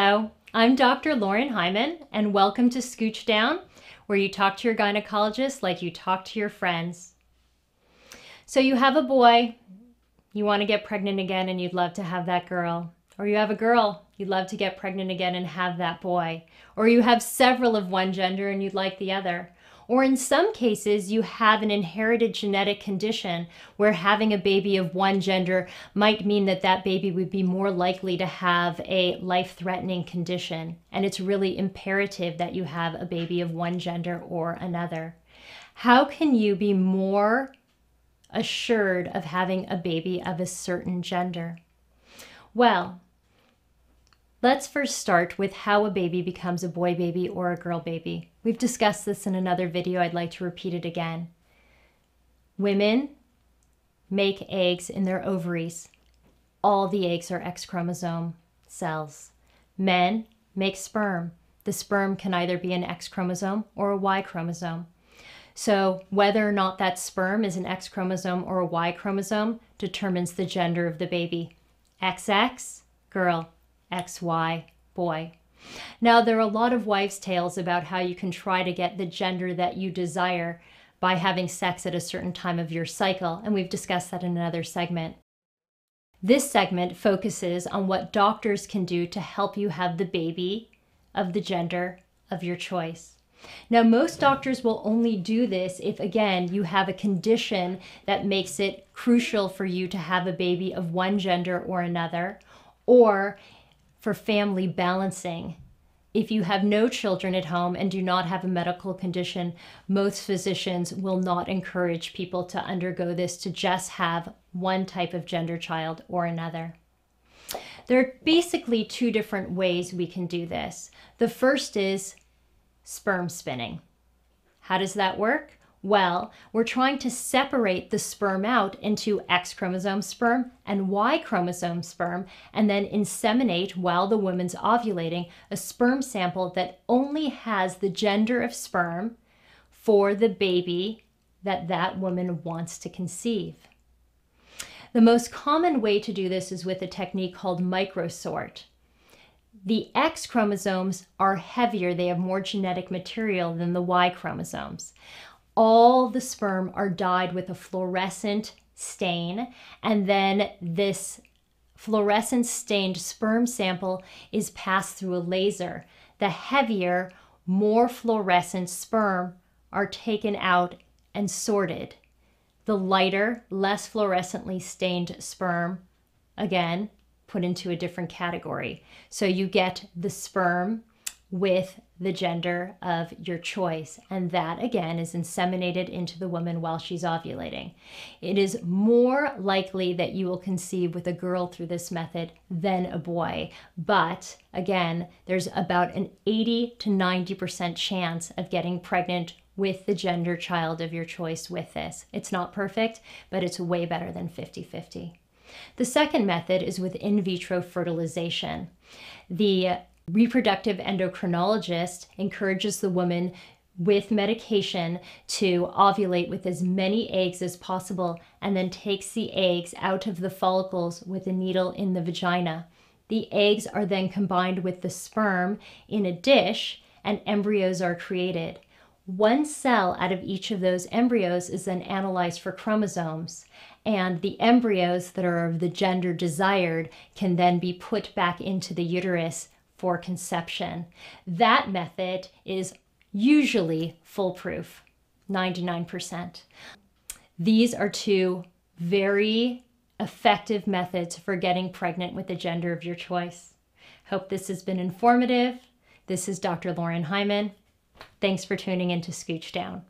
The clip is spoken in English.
Hello, I'm Dr. Lauren Hyman, and welcome to Scooch Down, where you talk to your gynecologist like you talk to your friends. So you have a boy, you want to get pregnant again and you'd love to have that girl. Or you have a girl, you'd love to get pregnant again and have that boy. Or you have several of one gender and you'd like the other. Or in some cases, you have an inherited genetic condition where having a baby of one gender might mean that that baby would be more likely to have a life-threatening condition. And it's really imperative that you have a baby of one gender or another. How can you be more assured of having a baby of a certain gender? Well, let's first start with how a baby becomes a boy baby or a girl baby. We've discussed this in another video. I'd like to repeat it again. Women make eggs in their ovaries. All the eggs are X chromosome cells. Men make sperm. The sperm can either be an X chromosome or a Y chromosome. So whether or not that sperm is an X chromosome or a Y chromosome determines the gender of the baby. XX, girl. XY, boy. Now, there are a lot of wives' tales about how you can try to get the gender that you desire by having sex at a certain time of your cycle, and we've discussed that in another segment. This segment focuses on what doctors can do to help you have the baby of the gender of your choice. Now, most doctors will only do this if, again, you have a condition that makes it crucial for you to have a baby of one gender or another, or for family balancing. If you have no children at home and do not have a medical condition, most physicians will not encourage people to undergo this to just have one type of gender child or another. There are basically two different ways we can do this. The first is sperm spinning. How does that work? Well, we're trying to separate the sperm out into X chromosome sperm and Y chromosome sperm, and then inseminate while the woman's ovulating a sperm sample that only has the gender of sperm for the baby that that woman wants to conceive. The most common way to do this is with a technique called microsort. The X chromosomes are heavier, they have more genetic material than the Y chromosomes. All the sperm are dyed with a fluorescent stain, and then this fluorescent stained sperm sample is passed through a laser. The heavier, more fluorescent sperm are taken out and sorted. The lighter, less fluorescently stained sperm, again, put into a different category. So you get the sperm with the gender of your choice, and that again is inseminated into the woman while she's ovulating. It is more likely that you will conceive with a girl through this method than a boy, but again, there's about an 80 to 90% chance of getting pregnant with the gender child of your choice with this. It's not perfect, but it's way better than 50-50. The second method is with in vitro fertilization. The reproductive endocrinologist encourages the woman with medication to ovulate with as many eggs as possible, and then takes the eggs out of the follicles with a needle in the vagina. The eggs are then combined with the sperm in a dish, and embryos are created. One cell out of each of those embryos is then analyzed for chromosomes, and the embryos that are of the gender desired can then be put back into the uterus for conception. That method is usually foolproof, 99%. These are two very effective methods for getting pregnant with the gender of your choice. Hope this has been informative. This is Dr. Lauren Hyman. Thanks for tuning in to Scooch Down.